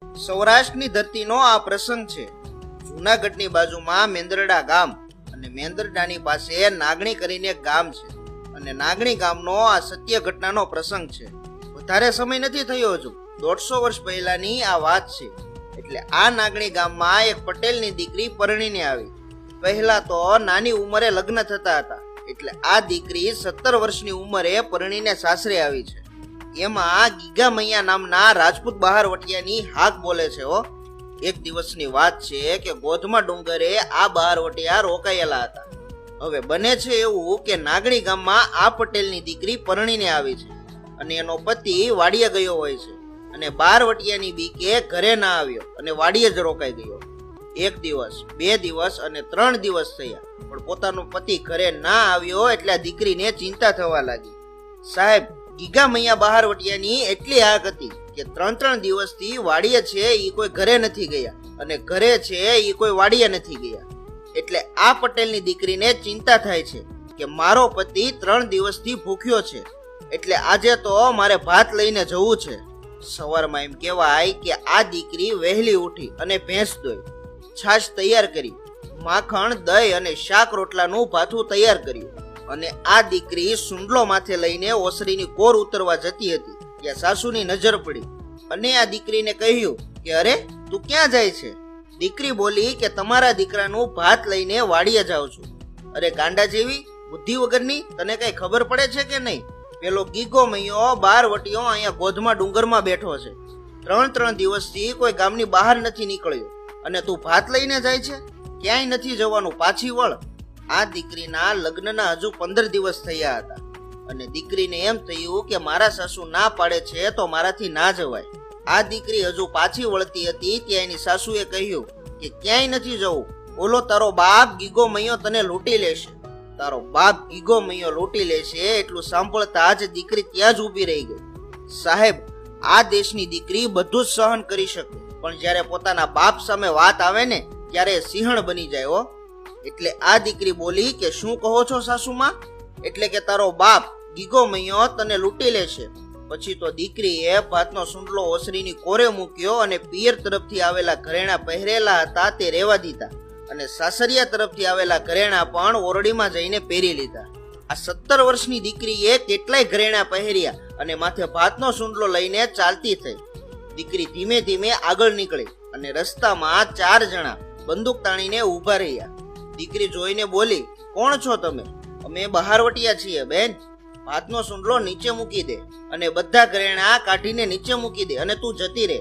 સૌરાષ્ટ્રની ધરતીનો આ પ્રસંગ છે. જૂનાગઢની બાજુમાં મેંદરડા ગામ અને મેંદરડાની પાસે નાગણી કરીને એક ગામ છે અને નાગણી ગામનો આ સત્ય ઘટનાનો પ્રસંગ છે. વધારે સમય નથી થયો, હજુ 150 વર્ષ પહેલાની આ વાત છે. એટલે આ નાગણી ગામમાં એક પટેલની દીકરી પરણીને આવી. પહેલા તો નાની ઉંમરે લગ્ન થતા હતા, એટલે આ દીકરી 17 વર્ષની ઉંમરે પરણીને સાસરે આવી છે. એમાં ગીગા મૈયા નામના રાજપૂત બહારવટિયાની હાક બોલે છે. એક દિવસની વાત છે કે ગોધમા ડુંગરે આ બહારવટિયા રોકાયેલા હતા. હવે બને છે એવું કે નાગણી ગામમાં આ પટેલની દીકરી પરણીને આવી છે અને એનો પતિ વાડીએ ગયો હોય છે અને બહારવટિયાની બીકે ઘરે ના આવ્યો અને વાડીએ જ રોકાઈ ગયો. 1 દિવસ 2 દિવસ અને 3 દિવસ થયા, પણ પોતાનો પતિ ઘરે ના આવ્યો એટલે આ દીકરીને ચિંતા થવા લાગી. સાહેબ, ગીગા મૈયા બહારવટિયાની એટલી હાક હતી કે 3 દિવસથી વાડીએ છે એ કોઈ ઘરે નથી ગયા અને ઘરે છે એ કોઈ વાડીએ નથી ગયા. એટલે આ પટેલની દીકરીને ચિંતા થાય છે કે મારો પતિ 3 દિવસથી ભૂખ્યો છે, એટલે આજે તો મારે ભાત લઈને જવું છે. સવારમાં એમ કહેવાય કે આ દીકરી વહેલી ઉઠી અને ભેંસ દોઈ, છાશ તૈયાર કરી, માખણ, દહીં અને શાક રોટલાનું ભાથું તૈયાર કર્યું અને આ દીકરી સુંડલો માથે લઈને ઓસરીની કોર ઉતરવા જતી હતી. ત્યાં સાસુની નજર પડી અને આ દીકરીને કહ્યું કે અરે, તું ક્યાં જાય છે? દીકરી બોલી કે તમારા દીકરાનું ભાત લઈને વાડીએ જાઉં છું. અરે ગાંડા જેવી, બુદ્ધિ વગરની, તને કઈ ખબર પડે છે કે નહીં? પેલો ગીગો મૈયો બહારવટિયો અહીંયા ગોધમા ડુંગરમાં બેઠો છે. 3 દિવસથી કોઈ ગામની બહાર નથી નીકળ્યો અને તું ભાત લઈને જાય છે? ક્યાંય નથી જવાનું, પાછી વળ. આ દીકરીના લગ્નના હજુ 15 દિવસ થયા હતા અને દીકરીને એમ થયું કે મારા સાસુ ના પાડે છે તો મારાથી ના જવાય. આ દીકરી હજુ પાછી વળતી હતી ત્યાં એની સાસુએ કહ્યું કે ક્યાંય નથી જવું, ઓલો તારો બાપ ગીગો મૈયો તને લૂંટી લેશે. તારો બાપ ગીગો મૈયો લૂંટી લેશે એટલું સાંભળતા જ દીકરી ત્યાં જ ઊભી રહી ગઈ. સાહેબ, આ દેશની દીકરી બધું જ સહન કરી શકે, પણ જ્યારે પોતાના બાપ સામે વાત આવે ને ત્યારે સિંહણ બની જાય. એટલે આ દીકરી બોલી કે શું કહો છો સાસુમાં? એટલે કે તારો બાપ ગીગો મૈયો તને લૂંટી લેશે. પછી તો દીકરીએ ભાતનો સુંડલો ઓસરીની કોરે મૂક્યો અને પિયર તરફથી આવેલા ઘરેણા પહેરેલા હતા તે રહેવા દીધા અને સાસરિયા તરફથી આવેલા ઘરેણા પણ ઓરડીમાં જઈને પહેરી લીધા. આ 17 વર્ષની દીકરીએ કેટલાય ઘરેણા પહેર્યા અને માથે ભાતનો સુંડલો લઈને ચાલતી થઈ. દીકરી ધીમે ધીમે આગળ નીકળી અને રસ્તામાં 4 જણા બંદૂક તાણીને ઊભા રહ્યા. દીકરી જોઈને બોલી, કોણ છો તમે? અમે બહારવટિયા છીએ બેન. ભાતનો સુંડલો નીચે મૂકી દે અને બધા ઘરેણા કાઢીને નીચે મૂકી દે અને તું જતી રહે.